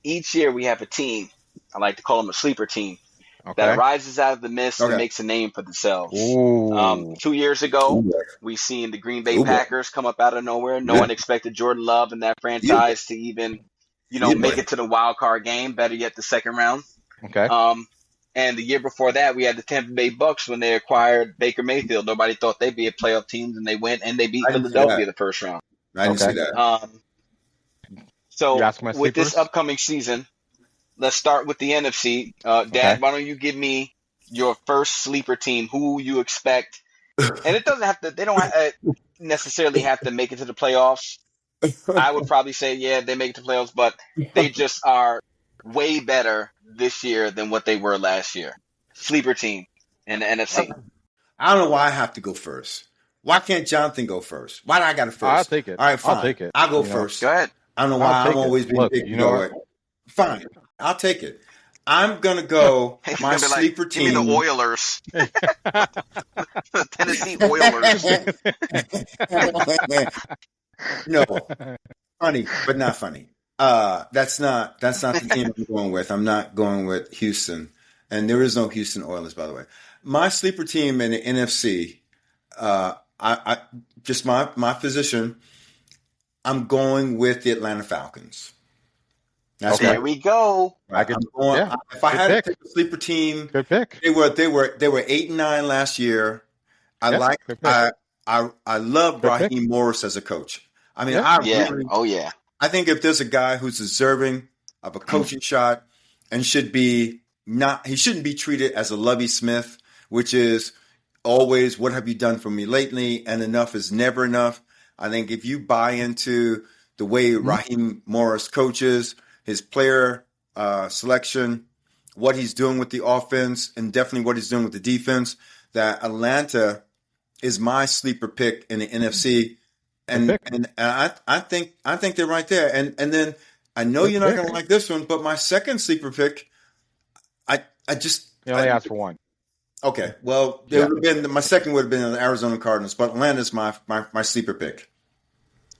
each year we have a team. I like to call them a sleeper team that Okay. rises out of the mist and Okay. makes a name for themselves. Ooh. 2 years ago, Ooh, boy. we seen the Green Bay Ooh, boy. Packers come up out of nowhere. No Yeah. one expected Jordan Love and that Yeah, boy. franchise to even, Yeah, make boy. it to the wild card game. Better yet, the second round. Okay. And the year before that, we had the Tampa Bay Bucks when they acquired Baker Mayfield. Nobody thought they'd be a playoff team, and they went and they beat I didn't see Philadelphia that. the first round. I didn't see Okay. that. You So ask my with this sleepers? upcoming season, let's start with the NFC. Okay. Dad, why don't you give me your first sleeper team? Who you expect? And it doesn't have to. They don't necessarily have to make it to the playoffs. I would probably say, yeah, they make it to playoffs, but they just are way better this year than what they were last year. Sleeper team in the NFC. I don't know why I have to go first. Why can't Jonathan go first? Why do I got to first? I'll take it. All right, fine. I'll take it. I'll go You know. first. Go ahead. I don't know I'll why take I'm it. always being Look, big. you know what? Fine. I'll take it. I'm going to go It's my gonna be sleeper like, give me team. the Oilers. The Tennessee Oilers. No, funny, but not funny. That's not the team I'm going with. I'm not going with Houston, and there is no Houston Oilers, by the way. My sleeper team in the NFC, I just my position. I'm going with the Atlanta Falcons. That's There we go. I could, I'm going, yeah, if I good had pick. to pick a sleeper team, Good pick. they were 8-9 last year. Yeah, good pick. I love Good pick. Raheem Morris as a coach. I mean, Yeah. Yeah. Oh, yeah. I think if there's a guy who's deserving of a coaching shot and he shouldn't be treated as a Lovie Smith, which is always, what have you done for me lately? And enough is never enough. I think if you buy into the way Raheem Morris coaches, his player selection, what he's doing with the offense, and definitely what he's doing with the defense, that Atlanta is my sleeper pick in the NFC. And I think they're right there. And then I know you're not going to like this one, but my second sleeper pick, I just You only asked for one. okay. Well, there would have been my second would have been the Arizona Cardinals, but Atlanta's my sleeper pick.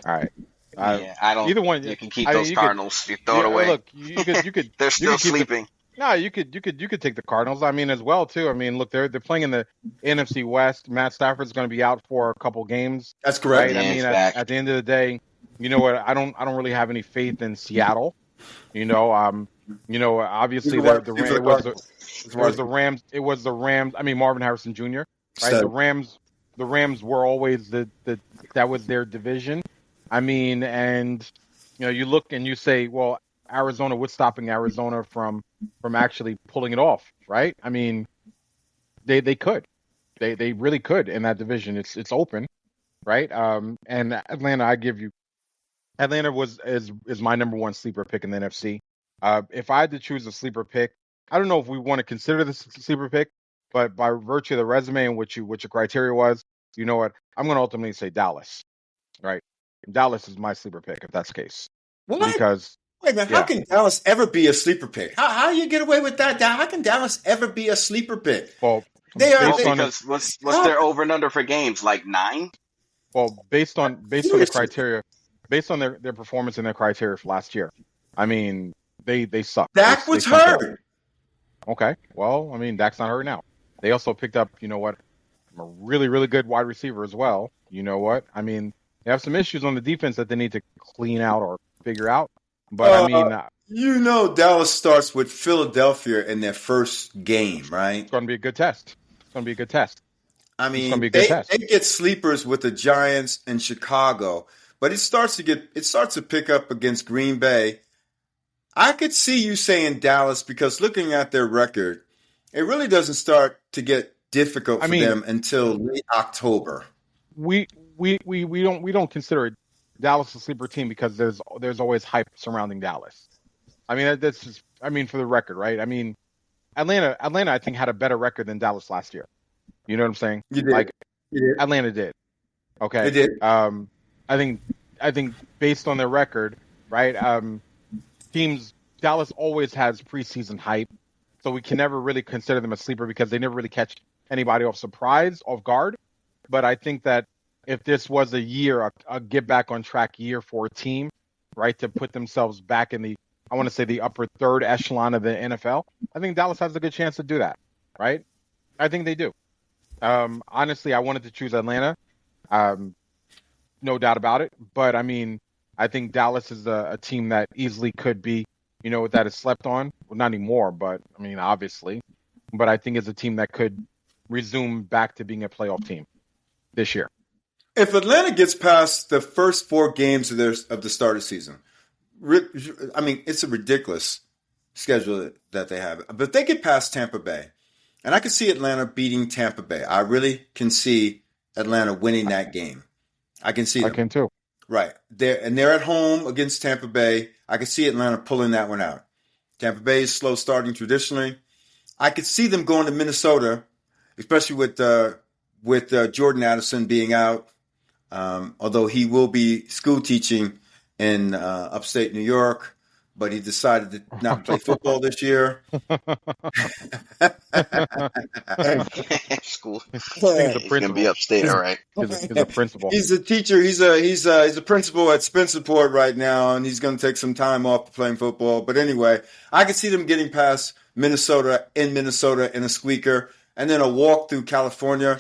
All right. Yeah, I don't. Either one. You can keep I mean, those you Cardinals. You throw it Yeah, away. Look, you could. They're you still could keep sleeping. No, you could take the Cardinals. I mean, as well too. I mean, look, they're playing in the NFC West. Matt Stafford's going to be out for a couple games. That's correct. Right? Yeah, I mean, he's at back. the end of the day, you know what? I don't really have any faith in Seattle. Obviously it was the Rams. It was the Rams. I mean, Marvin Harrison Jr. Right? So- The Rams were always that was their division. I mean, and you look and you say, well, Arizona, what's stopping Arizona from actually pulling it off, right? I mean, they could. They really could in that division. It's open, right? And Atlanta, Atlanta is my number one sleeper pick in the NFC. If I had to choose a sleeper pick, I don't know if we want to consider this a sleeper pick, but by virtue of the resume and what your criteria was, you know what? I'm going to ultimately say Dallas, right? Dallas is my sleeper pick if that's the case. What? Because Wait, man, how can Dallas ever be a sleeper pick? How do you get away with that? How can Dallas ever be a sleeper pick? Well, Because what's their over and under for games? Like 9? Well, based on the criteria, based on their performance and their criteria for last year, I mean, they suck. Dak was hurt. Okay, well, I mean, Dak's not hurt now. They also picked up, a really, really good wide receiver as well. You know what? I mean, they have some issues on the defense that they need to clean out or figure out. But I mean, Dallas starts with Philadelphia in their first game, right? It's going to be a good test. I mean, they get sleepers with the Giants and Chicago, but it starts to pick up against Green Bay. I could see you saying Dallas because looking at their record, it really doesn't start to get difficult for them until late October. We don't consider Dallas a sleeper team because there's always hype surrounding Dallas. I mean, that's just, for the record, right? I mean, Atlanta I think had a better record than Dallas last year. You know what I'm saying? You did. Atlanta did. Okay. They did. I think based on their record, right? Dallas always has preseason hype, so we can never really consider them a sleeper because they never really catch anybody off guard. But I think that if this was a year, a get back on track year for a team, right, to put themselves back in the I want to say the upper third echelon of the NFL. I think Dallas has a good chance to do that, right? I think they do. Honestly, I wanted to choose Atlanta. Um, no doubt about it. But I mean, I think Dallas is a team that easily could be, that is slept on. Well, not anymore, but I mean, obviously. But I think it's a team that could resume back to being a playoff team this year. If Atlanta gets past the first 4 games of the start of the season, I mean, it's a ridiculous schedule that they have. But if they get past Tampa Bay, and I can see Atlanta beating Tampa Bay. I really can see Atlanta winning that game. I can see them. I can too. Right. They're at home against Tampa Bay. I can see Atlanta pulling that one out. Tampa Bay is slow starting traditionally. I could see them going to Minnesota, especially with Jordan Addison being out. Although he will be school teaching in upstate New York, but he decided to not play football this year. School. He's gonna be upstate, all right. He's a principal. He's a teacher. He's a principal at Spencerport right now, and he's going to take some time off playing football. But anyway, I could see them getting past Minnesota in a squeaker, and then a walk through California.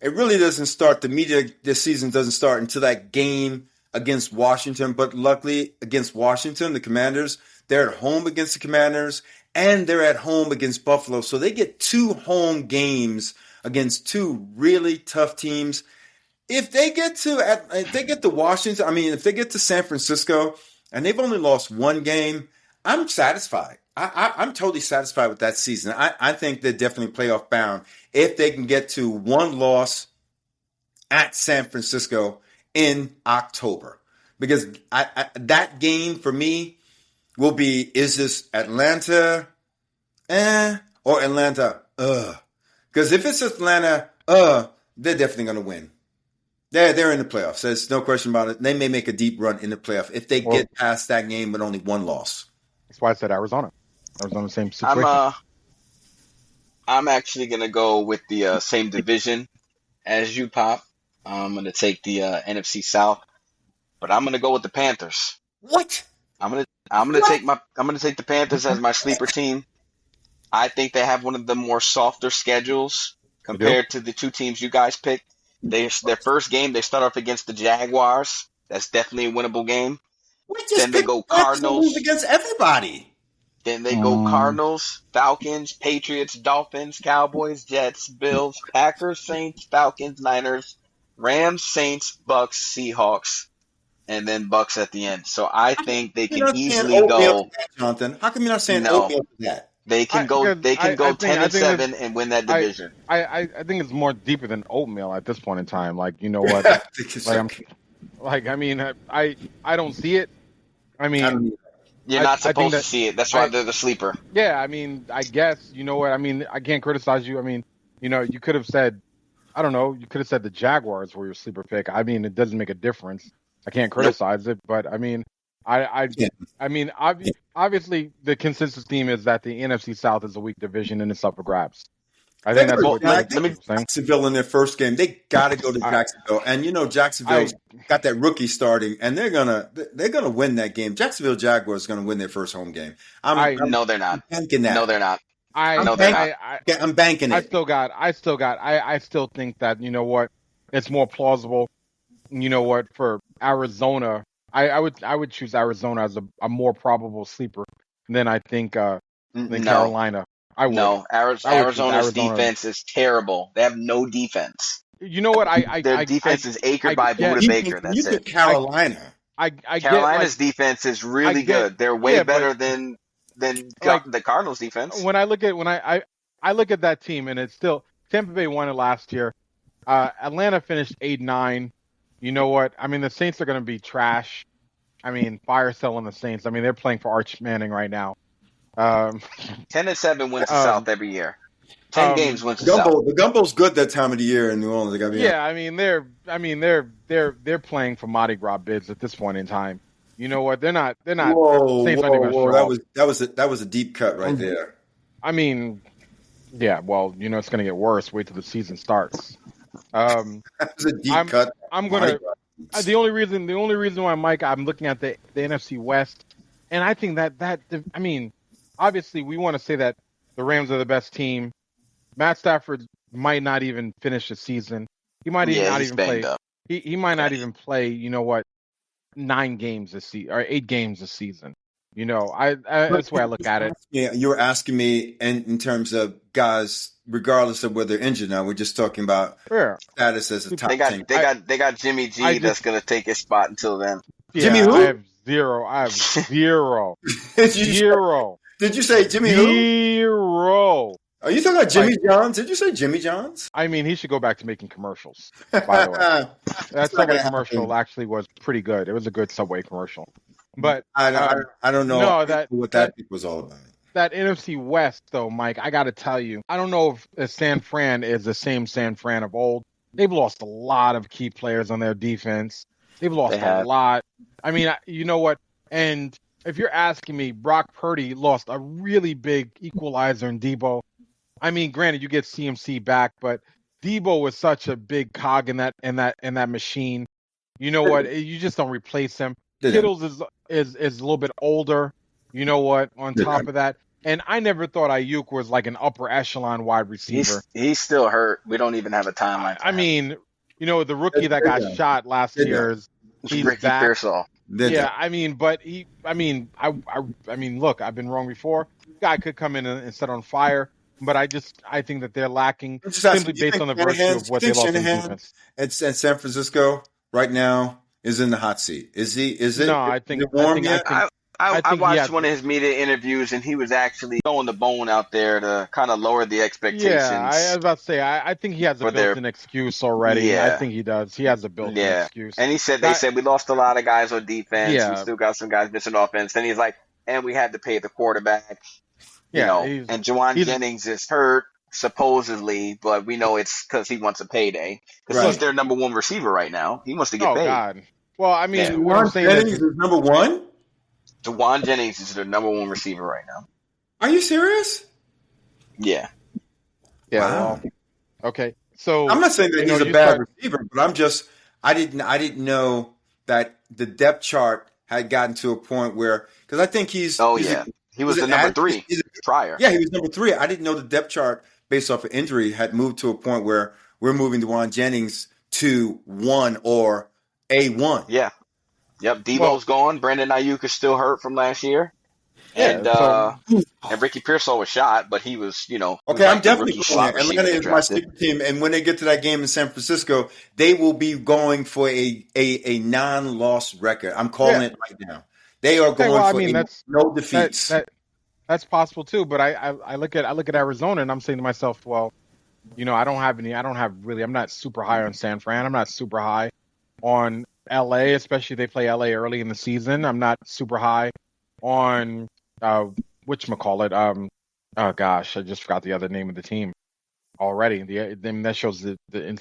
It really doesn't start. The media this season doesn't start until that game against Washington. But luckily, against Washington, the Commanders, they're at home against the Commanders, and they're at home against Buffalo. So they get 2 home games against 2 really tough teams. If they get to Washington, I mean, if they get to San Francisco, and they've only lost 1 game, I'm satisfied. I'm totally satisfied with that season. I think they're definitely playoff bound if they can get to 1 loss at San Francisco in October. Because that game for me will be, is this Atlanta or Atlanta Because if it's Atlanta they're definitely going to win. They're in the playoffs. There's no question about it. They may make a deep run in the playoff if they get past that game with only 1 loss. That's why I said Arizona. Arizona, same situation. I'm actually going to go with the same division as you, Pop. I'm going to take the NFC South, but I'm going to go with the Panthers. What? I'm going to take the Panthers as my sleeper team. I think they have one of the more softer schedules compared to the 2 teams you guys picked. Their first game, they start off against the Jaguars. That's definitely a winnable game. Then they go Cardinals against everybody. Then they go Cardinals, Falcons, Patriots, Dolphins, Cowboys, Jets, Bills, Packers, Saints, Falcons, Niners, Rams, Saints, Bucks, Seahawks, and then Bucks at the end. So I think they can easily go. Jonathan, how come you're not saying oatmeal for that? They can go 10-7 and win that division. I think it's more deeper than oatmeal at this point in time. Like, you know what? I mean, I don't see it. I mean, you're not supposed to see it. That's why they're the sleeper. Yeah, I mean, I guess, you know what? I mean, I can't criticize you. I mean, you could have said, I don't know, you could have said the Jaguars were your sleeper pick. I mean, it doesn't make a difference. I can't criticize it, but I mean, obviously the consensus theme is that the NFC South is a weak division and it's up for grabs. I think that's what Jacksonville in their first game. They got to go to Jacksonville, and Jacksonville's got that rookie starting, and they're gonna win that game. Jacksonville Jaguars going to win their first home game. No, they're not. I'm banking that. No, they're not. I'm banking it. I still think that, you know what, it's more plausible. You know what, for Arizona, I would choose Arizona as a more probable sleeper than I think than Carolina. Arizona's defense is terrible. They have no defense. You know what? Their defense is anchored by Buda Baker. That's it. Carolina. Carolina's defense is really good. They're way better than the Cardinals' defense. When I look at that team, and it's still Tampa Bay won it last year. Atlanta finished 8-9. You know what? I mean, the Saints are going to be trash. I mean, fire selling the Saints. I mean, they're playing for Arch Manning right now. 10-7 wins the South every year. 10 games wins the South. The gumbo's good that time of the year in New Orleans. They're playing for Mardi Gras bids at this point in time. You know what? They're not. Whoa! That was a deep cut right there. I mean, yeah. Well, it's going to get worse. Wait till the season starts. That was a deep cut. I'm gonna. The only reason why, Mike, I'm looking at the NFC West. And I think I mean, obviously we want to say that the Rams are the best team. Matt Stafford might not even finish the season. He might even Yeah, not he's even banged play. up. He might not even play. You know what? 9 games this season or 8 games this season. You know, that's the way I look at it. Yeah, you were asking me in terms of guys, regardless of whether they're injured now. We're just talking about Yeah, status as a top They got team. they got Jimmy I G that's just gonna take his spot until then. Jimmy yeah, I who? have zero. I have zero. Did you, Zero. did you say Jimmy who? Zero. Are you talking about Jimmy Like, Johns? Did you say Jimmy Johns? I mean, he should go back to making commercials. By the way, It's that not Subway gonna commercial happen. actually was pretty good. It was a good Subway commercial. But I don't know no, that what that that was all about. that NFC West though, Mike, I got to tell you, I don't know if San Fran is the same San Fran of old. They've lost a lot of key players on their defense. They've They lost a have. lot. I mean, you know what? And if you're asking me, Brock Purdy lost a really big equalizer in Debo. I mean, granted, you get CMC back, but Debo was such a big cog in that machine. You know what? You just don't replace him. Kittles is a little bit older. You know what? On top of that, and I never thought Ayuk was like an upper echelon wide receiver. He's still hurt. We don't even have a timeline. I mean, you know, the rookie that got shot last year he's Ricky back. Pearsall. Yeah, I mean, but I mean, look, I've been wrong before. Guy could come in and set on fire, but I think that they're lacking simply based on the virtue of what they lost in defense. At San Francisco right now is in the hot seat. Is he? Is it? No, I think is it warm yet? I watched one of his media interviews, and he was actually throwing the bone out there to kind of lower the expectations. Yeah, I was about to say, I think he has a built-in excuse already. Yeah. I think he does. He has a built-in excuse. And he said they said we lost a lot of guys on defense. Yeah. We still got some guys missing offense. Then he's like, and we had to pay the quarterback. You know, and Juwan Jennings is hurt supposedly, but we know it's because he wants a payday. Because he's their number one receiver right now. He wants to get paid. Oh God. Well, I mean, what I'm saying Jennings is number one. Juwan Jennings is their number one receiver right now. Are you serious? Yeah. Yeah. Wow. Well, okay. So I'm not saying that he's a bad receiver, but I didn't know that the depth chart had gotten to a point where, because I think he was the number 3 prior. Yeah, he was number 3. I didn't know the depth chart based off of injury had moved to a point where we're moving Juwan Jennings to 1 or A1. Yeah. Yep, Debo's gone. Brandon Ayuk is still hurt from last year. And Ricky Pearsall was shot, but he was, Okay, I'm definitely going. Atlanta is my sleeper team, and when they get to that game in San Francisco, they will be going for a non-loss record. I'm calling it right now. They are going for no defeats. That's possible too, but I look at Arizona and I'm saying to myself, well, I'm not super high on San Fran. I'm not super high on LA, especially they play LA early in the season. I'm not super high on whatchamacallit. Oh gosh, I just forgot the other name of the team already. That shows the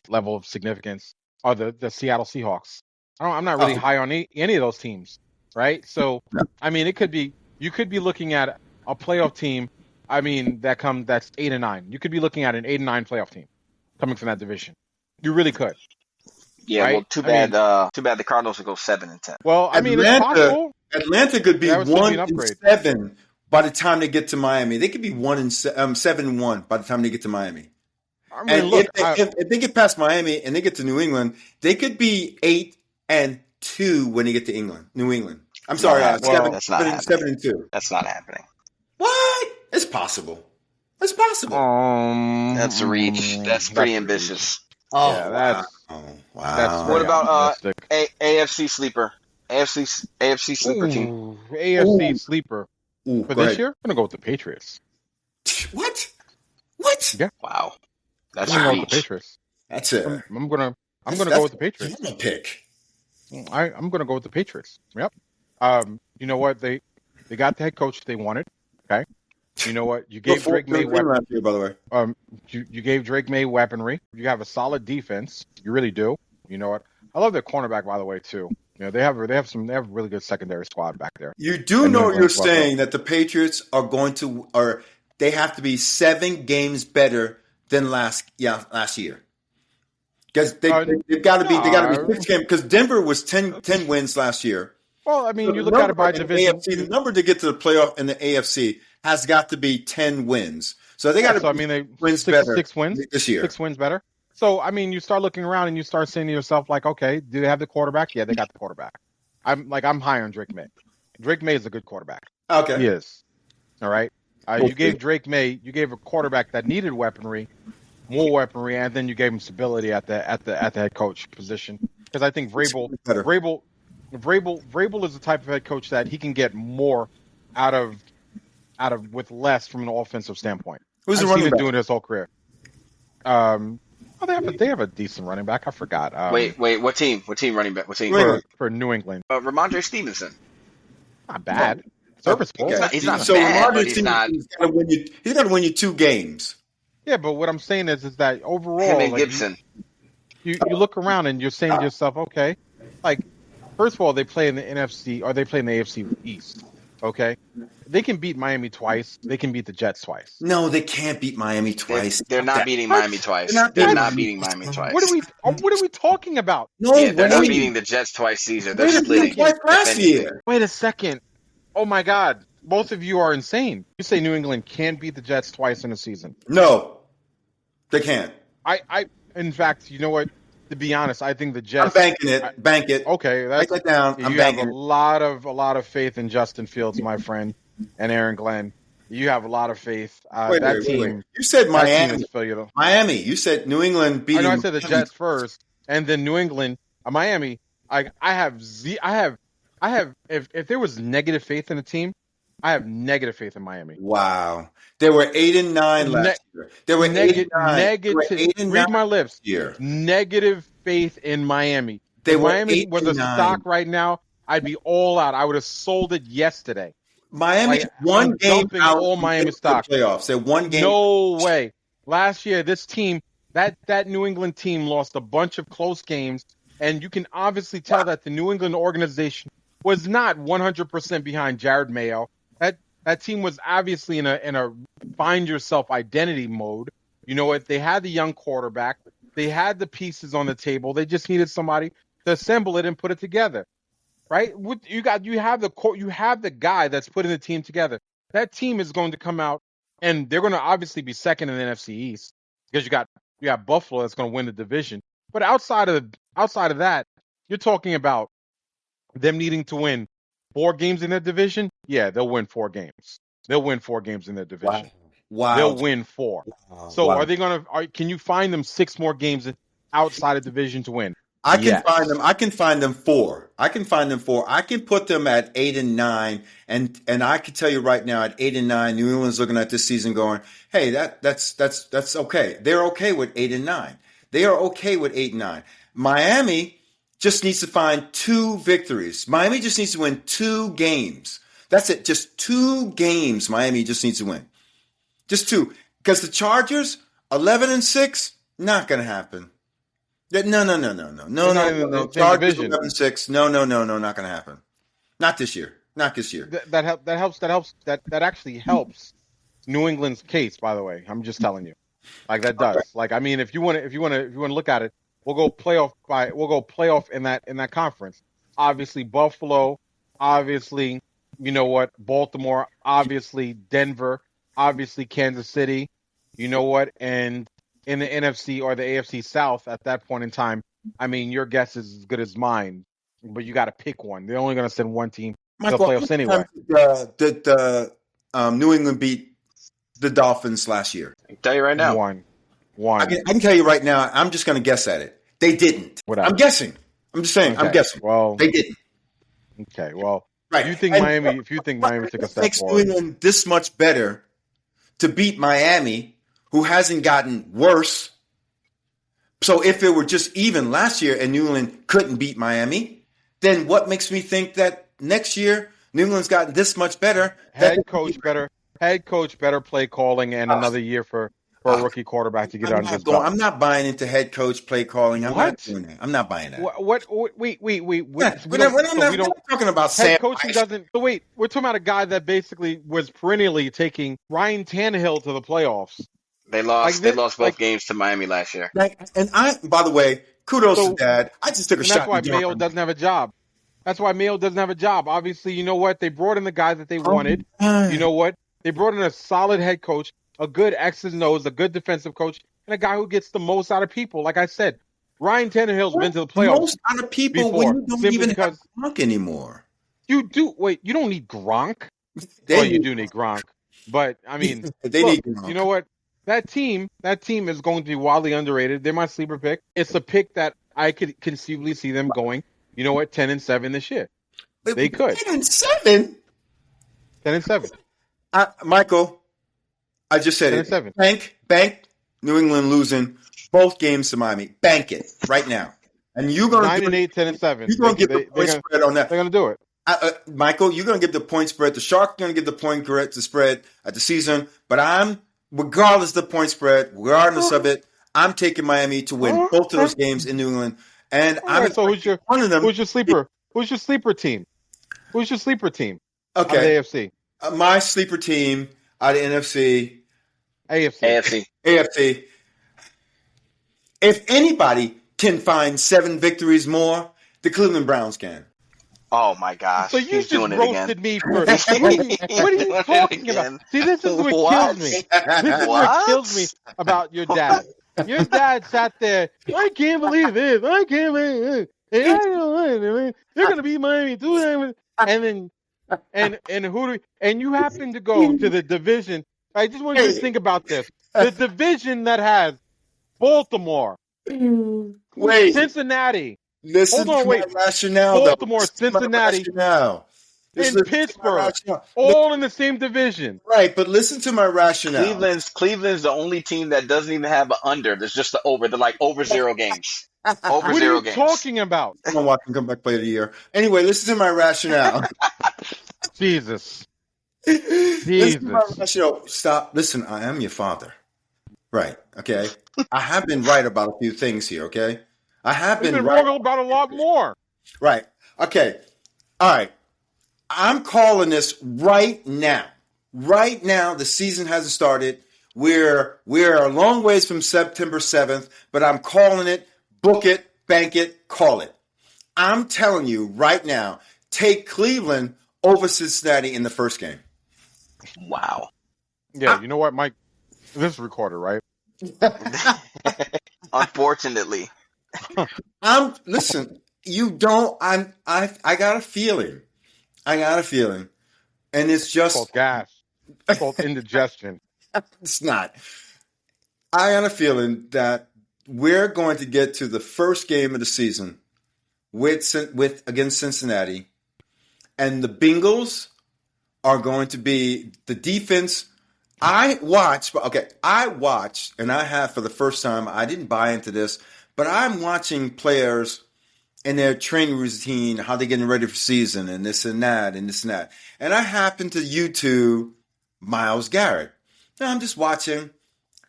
level of significance. Are the Seattle Seahawks. I'm not really high on any of those teams, right? So I mean, you could be looking at a playoff team. I mean, that's 8-9. You could be looking at an 8-9 playoff team coming from that division. You really could. Yeah, right? Well, too bad the Cardinals will go 7-10. Well, I mean, it's possible. Atlanta could be 1-7 by the time they get to Miami. They could be 7-1 by the time they get to Miami. I mean, and if they get past Miami and they get to New England, they could be 8-2 when they get to New England. I'm sorry, 7-2. That's not happening. What? It's possible. It's possible. That's a reach. That's pretty ambitious. Oh, yeah, wow. What about AFC Sleeper? AFC Sleeper team. AFC Sleeper. For this year, I'm going to go with the Patriots. What? Yeah. Wow. That's I'm a going reach. with the Patriots. That's it. I'm going to go with the Patriots. I'm a pick. I'm going to go with the Patriots. Yep. You know what? They got the head coach they wanted. Okay. You know what? You gave Drake May weaponry. By the way, you gave Drake May weaponry. You have a solid defense. You really do. You know what? I love their cornerback, by the way, too. You know, they have a really good secondary squad back there. You do know you're saying that the Patriots are going to, or they have to be 7 games better than last year. Because they've got to be 6 games. Because Denver was 10 wins last year. Well, I mean, So you the look at it number by in the division. AFC, the number to get to the playoff in the AFC has got to be 10 wins. So they got to So I be mean, they wins better six wins, this year. 6 wins better. So I mean, you start looking around and you start saying to yourself, like, okay, do they have the quarterback? Yeah, they got the quarterback. I'm high on Drake May. Drake May is a good quarterback. Okay. He is. All right. We'll You gave see. Drake May, you gave a quarterback that needed weaponry, more weaponry, and then you gave him stability at the head coach position. Because I think Better. Vrabel is the type of head coach that he can get more out of with less from an offensive standpoint. Who's the I've seen running him back? doing his whole career. They have a decent running back. I forgot. Wait, what team? What team running back? What team? New England. For New England, Ramondre Stevenson. not bad. Serviceable. Okay. He's not So bad, but Rodgers he's not. he's got to win you 2 games. Yeah, but what I'm saying is that overall, Him and like, Gibson. you look around and you're saying to yourself, okay, like, first of all, they play in the NFC or they play in the AFC East. Okay, they can beat Miami twice. They can beat the Jets twice. No, they can't beat Miami twice. They're not beating What? Miami twice. They're They're not beating Miami twice. What are we talking about? No, Yeah, they're not wait. beating the Jets twice either. They're They didn't beat them splitting. twice if last anything. year. Wait a second. Oh my God, both of you are insane. You say New England can't beat the Jets twice in a season. No, they can't. In fact, you know what? To be honest, I think the I'm Jets. banking it. Bank it. Okay, Write that down. I'm you have banking a it. lot of faith in Justin Fields, my friend, and Aaron Glenn. You have a lot of faith. Wait. Team. You said That team Miami. is failure. Miami. You said New England beating. I know I said the Miami. Jets first, and then New England, Miami. I have if there was negative faith in a team, I have negative faith in Miami. Wow. They were 8-9 last year. They were 8-9. They were 8-9 Read my lips. year. Negative faith in Miami. They If were Miami was a 8-9. stock right now, I'd be all out. I would have sold it yesterday. Miami Like, one I'm game dumping out all from Miami the stock. playoffs. They're one game. No way. Last year, this team, that New England team lost a bunch of close games, and you can obviously tell that the New England organization was not 100% behind Jared Mayo. That team was obviously in a find yourself identity mode. You know what? They had the young quarterback. They had the pieces on the table. They just needed somebody to assemble it and put it together. Right? You have the guy that's putting the team together. That team is going to come out and they're going to obviously be second in the NFC East because you got Buffalo that's going to win the division. But outside of that, you're talking about them needing to win 4 games in their division. Yeah, they'll win 4 games. They'll win 4 games in their division. Wow. They'll win 4. So Wow. are they going to? Can you find them 6 more games outside of division to win? I can Yes. find them. I can find them 4. I can put them at 8-9, and I can tell you right now, at 8-9, New England's looking at this season going, "Hey, that's okay. They're okay with 8-9. They are okay with 8-9. Miami just needs to find 2 victories. Miami just needs to win 2 games. That's it. Just 2 games. Miami just needs to win. Just 2, because the Chargers 11-6, not going to happen. No. Not in the same Chargers division. 11-6. No, not going to happen. Not this year. That helps. That actually helps New England's case. By the way, I'm just telling you, like that does. Like, I mean, if you want to look at it, we'll go playoff in that conference. Obviously, Buffalo. Obviously, you know what, Baltimore. Obviously, Denver. Obviously, Kansas City. You know what, and in the NFC or the AFC South at that point in time, I mean, your guess is as good as mine. But you got to pick one. They're only going to send one team to the playoffs anyway. Did New England beat the Dolphins last year? I can tell you right now. One. I can tell you right now. I'm just going to guess at it. They didn't. Whatever. I'm guessing. I'm just saying. I'm Okay, guessing. well, They didn't. Okay, well, Right. if you think Miami took a What step makes New forward, England this much better to beat Miami, who hasn't gotten worse? So if it were just even last year and New England couldn't beat Miami, then what makes me think that next year New England's gotten this much better? head coach better play calling and another year for a rookie quarterback to get under his belt. I'm not buying into head coach play calling. I'm What? not doing that. I'm not buying that. Wait. Yeah, we're not talking about Sam. Head coaching doesn't. So wait, we're talking about a guy that basically was perennially taking Ryan Tannehill to the playoffs. They lost. They lost both like- games to Miami last year. And by the way, kudos So- to Dad. I just took a And shot. that's why in the dark. Mayo doesn't have a job. That's why Mayo doesn't have a job. Obviously, you know what? They brought in the guys that they wanted. Oh, You know what? They brought in a solid head coach, a good X's and O's, a good defensive coach, and a guy who gets the most out of people. Like I said, Ryan Tannehill's been to the playoffs most out of people before, when you don't simply even have because Gronk anymore. you do. Wait, you don't need Gronk. They Well, you need- do need Gronk, but I mean, they look, need Gronk. you know what? That team is going to be wildly underrated. They're my sleeper pick. It's a pick that I could conceivably see them going. You know what? 10-7 this year. They could 10-7. 10-7. Michael, I just said 10-7. it. Bank. New England losing both games to Miami. Bank it right now, and you're gonna 9-8, 10-7. You're gonna give the point spread on that. They're gonna do it. Michael, you're going to give the point spread. The Sharks are going to give the point spread at the season. But regardless of the point spread, regardless of it, I'm taking Miami to win both of those games in New England. And So who's your sleeper? Who's your sleeper team? Who's your sleeper team? Okay. Out of the AFC. My sleeper team out of NFC. AFC. If anybody can find 7 victories more, the Cleveland Browns can. Oh my gosh! So you He's just doing it roasted again. me for what are you talking about? See, this is what kills me. This is what kills me about your dad. Your dad sat there. I can't believe this. I can't believe this. And I don't know. They're gonna beat Miami 2 times. And then and you happen to go to the division. I just want you to think about this. The division that has Baltimore, Wait. Cincinnati. Listen Hold on, to wait. my rationale. Baltimore, Cincinnati, and Pittsburgh, all in the same division. Right, but listen to my rationale. Cleveland's the only team that doesn't even have an under. There's just the over. They're like over 0 games. Over What 0 are you games. talking about? I'm watching Comeback Player of the Year. Anyway, listen to my rationale. Jesus. Listen to my rationale. Stop. Listen, I am your father. Right, okay? I have been right about a few things here, okay? I have You've been been right wrong about a lot more. Right. Okay. All right. I'm calling this right now. Right now, the season hasn't started. We're a long ways from September 7th, but I'm calling it, book it, bank it, call it. I'm telling you right now, take Cleveland over Cincinnati in the first game. Wow. Yeah, you know what, Mike? This is recorded, right? Unfortunately. Listen, you don't, I got a feeling. And it's just. It's called gas. It's called indigestion. It's not. I got a feeling that we're going to get to the first game of the season with against Cincinnati, and the Bengals are going to be the defense. I watched, and I have for the first time. I didn't buy into this, but I'm watching players in their training routine, how they're getting ready for season, and this and that, and this and that. And I happened to YouTube Myles Garrett. Now I'm just watching,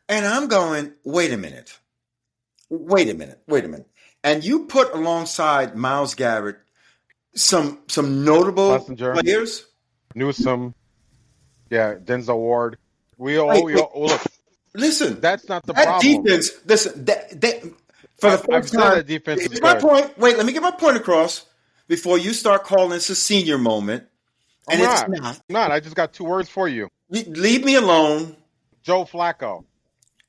and I'm going, wait a minute. And you put alongside Myles Garrett some notable players. Newsome, yeah, Denzel Ward. We all look. Listen, that's not the that problem. Defense, listen, for the first time. That defense is my point. Wait, let me get my point across before you start calling this a senior moment. And I'm not. I just got 2 words for you. Leave me alone. Joe Flacco.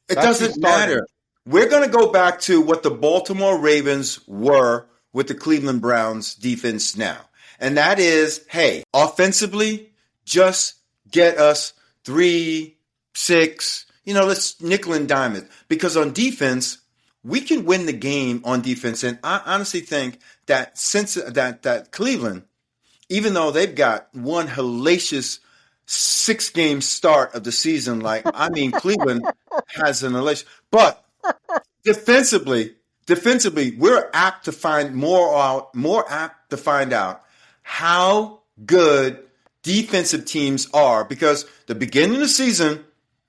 It doesn't matter. We're going to go back to what the Baltimore Ravens were with the Cleveland Browns defense now. And that is, hey, offensively, just get us 3, 6, let's nickel and dime it. Because on defense, we can win the game on defense. And I honestly think that that Cleveland, even though they've got one hellacious 6-game start of the season, Cleveland has an elation. But defensively, we're apt to find more apt to find out how good defensive teams are, because the beginning of the season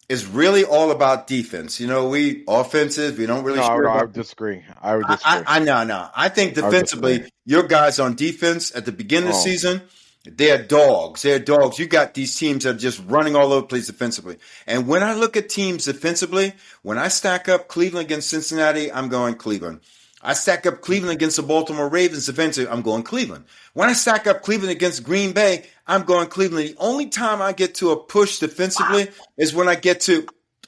is really all about defense. We offensive, we don't really. No, I would disagree. No. I think defensively, your guys on defense at the beginning of the season, they're dogs. You got these teams that are just running all over the place defensively. And when I look at teams defensively, when I stack up Cleveland against Cincinnati, I'm going Cleveland. I stack up Cleveland against the Baltimore Ravens defensive. I'm going Cleveland. When I stack up Cleveland against Green Bay, I'm going Cleveland. The only time I get to a push defensively is when I get to.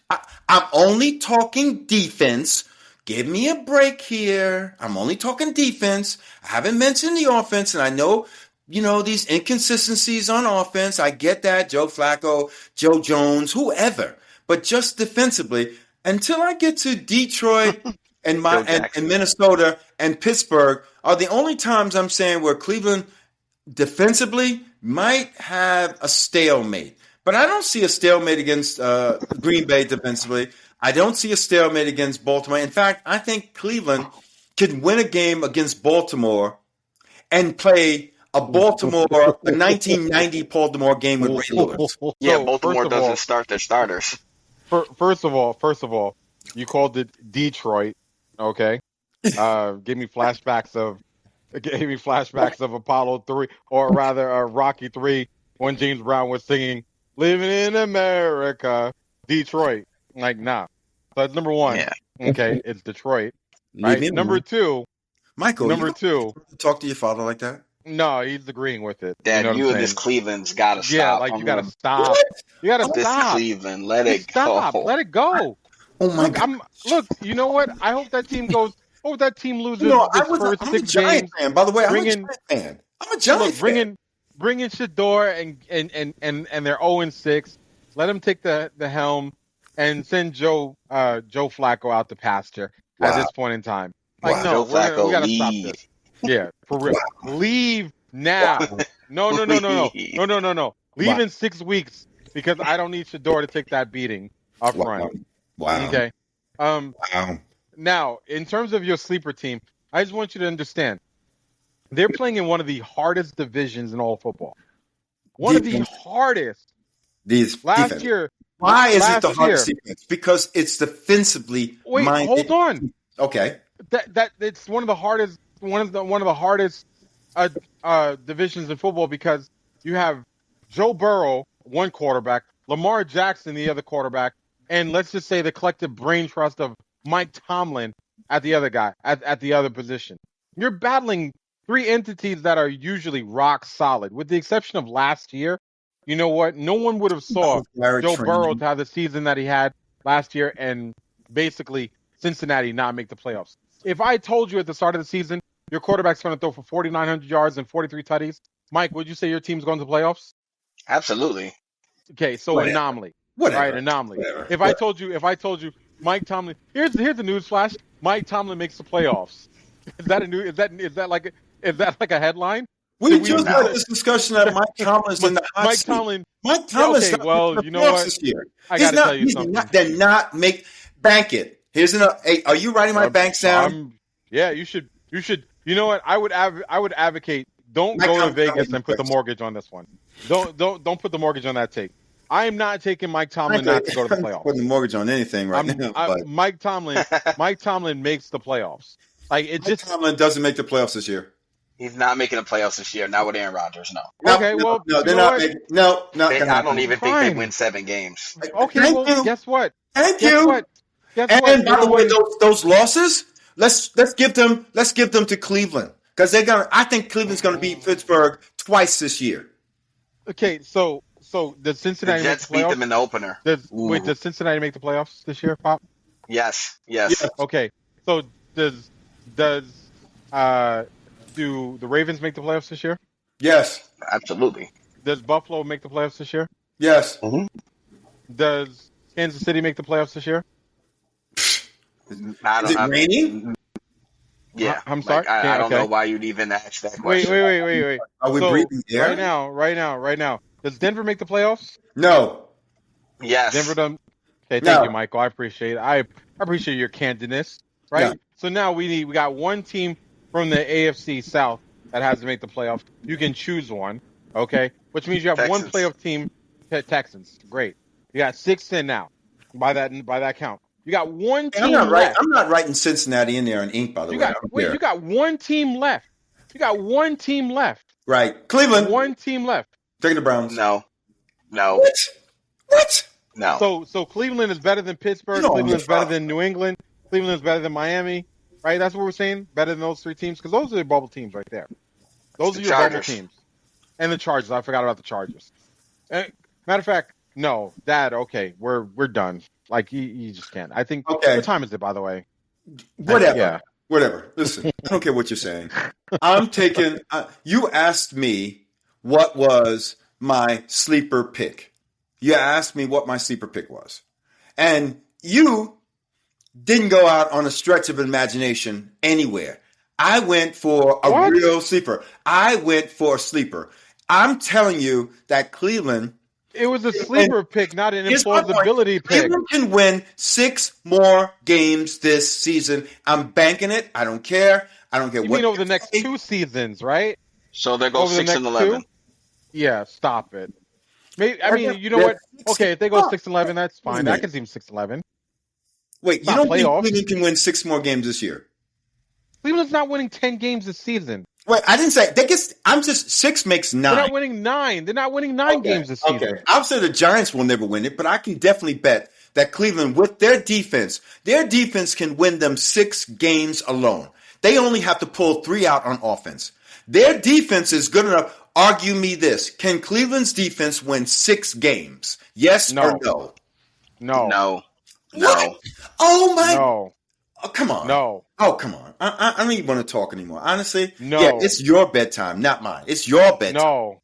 I'm only talking defense. Give me a break here. I'm only talking defense. I haven't mentioned the offense, and I know, these inconsistencies on offense. I get that. Joe Flacco, Joe Jones, whoever. But just defensively, until I get to Detroit and Minnesota and Pittsburgh are the only times I'm saying where Cleveland defensively might have a stalemate. But I don't see a stalemate against Green Bay defensively. I don't see a stalemate against Baltimore. In fact, I think Cleveland could win a game against Baltimore and play a 1990 Baltimore game with Ray Lewis. Yeah, Baltimore doesn't start their starters. First of all, you called it Detroit, okay? Gave me flashbacks of Apollo 3, or rather Rocky 3, when James Brown was singing "Living in America, Detroit." Like, nah. So that's number one. Yeah. Okay, it's Detroit. Right. Number two, Michael. Talk to your father like that? No, he's agreeing with it. Dad, you and this Cleveland's got to stop. Yeah, like you got to stop. You got to stop. This Cleveland, let it go. Let it go. Oh my God! Look, you know what? I hope that team goes. I hope that team loses I'm first a 6 Giant games. fan. By the way, I'm a Giant fan. Bring in Shador and they're 0-6. Let him take the helm and send Joe Flacco out to pasture at this point in time. Like, no, we got to stop this. Yeah, for real. Wow. Leave now. No. Leave in 6 weeks, because I don't need Shador to take that beating up front. Wow. Okay. Wow. Now, in terms of your sleeper team, I just want you to understand, they're playing in one of the hardest divisions in all of football. One of the hardest. Last year. Why is it the hardest defense? Because it's defensively minded. Hold on. Okay. That it's one of the hardest divisions in football, because you have Joe Burrow, one quarterback, Lamar Jackson, the other quarterback, and let's just say the collective brain trust of Mike Tomlin at the other guy, at the other position. You're battling 3 entities that are usually rock solid, with the exception of last year. You know what? No one would have saw Joe Burrow to have the season that he had last year, and basically Cincinnati not make the playoffs. If I told you at the start of the season your quarterback's going to throw for 4,900 yards and 43 tutties, Mike, would you say your team's going to the playoffs? Absolutely. Okay, so anomaly. Whatever. Right, anomaly. Whatever. If I told you Mike Tomlin, here's the news flash. Mike Tomlin makes the playoffs. Is that like a headline? We just had this discussion that Mike Tomlin's in the hot seat. Mike Tomlin's okay, well, you know what? This year. I got to tell you something. Bank it. Hey, are you writing my banks down? Yeah, you should. You know what? I would advocate. Don't go to Vegas and put the mortgage on this one. Don't put the mortgage on that take. I am not taking Mike Tomlin not to go to the playoffs. Putting the mortgage on anything now. Mike Tomlin makes the playoffs. Mike Tomlin doesn't make the playoffs this year. He's not making the playoffs this year. Not with Aaron Rodgers. No. Okay, well, they're not. I don't even think they win 7 games. Okay, guess what? Thank you. And by the way, those losses, let's give them to Cleveland, because they're gonna. I think Cleveland's gonna beat Pittsburgh twice this year. Okay, so does Cincinnati the Jets beat them in the opener? Does Cincinnati make the playoffs this year, Pop? Yes. Okay, so do the Ravens make the playoffs this year? Yes. Absolutely. Does Buffalo make the playoffs this year? Yes. Mm-hmm. Does Kansas City make the playoffs this year? Is it raining? Yeah. I'm sorry. I don't know why you'd even ask that question. Wait. Are we breathing air? Right now. Does Denver make the playoffs? No. Yes. Denver doesn't. Okay, thank you, Michael. I appreciate it. I appreciate your candidness. Right? Yeah. So now we got one team from the AFC South that has to make the playoffs. You can choose one, okay? Which means you have Texans. one playoff team. Texans, great. You got 6 in now. By that count, you got one team left. I'm not writing Cincinnati in there in ink, by the way. You got one team left. Right, Cleveland. One team left. Taking the Browns. No. What? No. So Cleveland is better than Pittsburgh. No, Cleveland is better than New England. Cleveland is better than Miami. right? That's what we're saying. Better than those three teams because those are the bubble teams right there. It's Those the are your bubble Chargers. teams. And the Chargers. I forgot about the Chargers. Matter of fact, no, okay, we're done. Like you just can't. I think. Okay. What time is it, by the way? Whatever. Yeah. Whatever. Listen, I don't care what you're saying. I'm taking. You asked me what was my sleeper pick. You asked me what my sleeper pick was, and you didn't go out on a stretch of imagination anywhere. I went for a real sleeper. I went for a sleeper. I'm telling you that Cleveland. It was a sleeper pick, not an Here's my point. implausibility pick. Cleveland can win 6 more games this season. I'm banking it. I don't care. I don't care You what. mean over the next 2 seasons, right? So they go Over the 6-11. next 2? Yeah, stop it. Maybe I mean, you know what? Okay, if they go 6-11, that's fine. I can see them 6-11. Wait, It's you not don't think playoffs. Cleveland can win 6 more games this year? Cleveland's not winning 10 games this season. Wait, I didn't say. I'm just 6 makes 9. They're not winning 9. They're not winning 9 games this season. Okay, I'll say the Giants will never win it, but I can definitely bet that Cleveland, with their defense can win them 6 games alone. They only have to pull 3 out on offense. Their defense is good enough. Argue me this: can Cleveland's defense win 6 games? Yes or no? No. No. Oh my! No. Oh, come on! No. Oh, come on! I don't even want to talk anymore. Honestly, No. Yeah, it's your bedtime, not mine. It's your bedtime. No.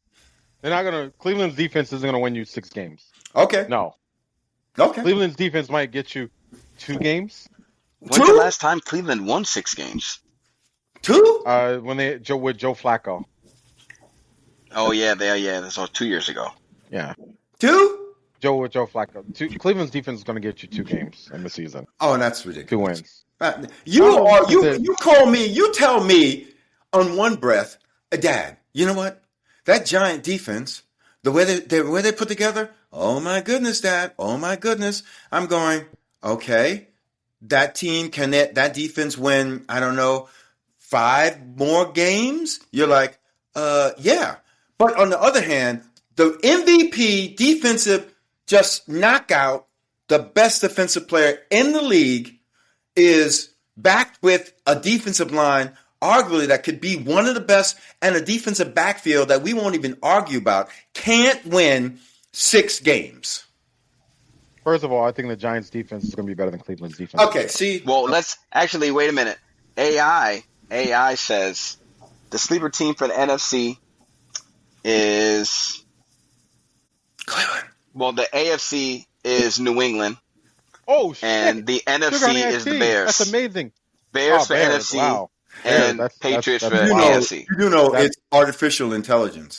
They're not gonna. Cleveland's defense isn't gonna win you 6 games. Okay. No. Okay. Cleveland's defense might get you 2 games. When's the last time Cleveland won 6 games? 2? When with Joe Flacco. Oh yeah, that's all 2 years ago. Yeah. 2? Joe Flacco. Cleveland's defense is going to get you 2 games in the season. Oh, that's ridiculous. 2 wins. You call me, you tell me on one breath, Dad, you know what? That Giant defense, the way they put together, oh my goodness, Dad, oh my goodness. I'm going, okay, that defense win, I don't know, 5 more games? You're like, yeah. But on the other hand, the MVP defensive just knockout, the best defensive player in the league, is backed with a defensive line, arguably that could be one of the best, and a defensive backfield that we won't even argue about, can't win 6 games. First of all, I think the Giants' defense is going to be better than Cleveland's defense. Okay, see. Well, let's actually wait a minute. AI says the sleeper team for the NFC is Cleveland. Well, the AFC is New England. Oh shit! And the NFC is the Bears. That's amazing. Bears for NFC wow. and That's Patriots for You AFC. know it's artificial intelligence.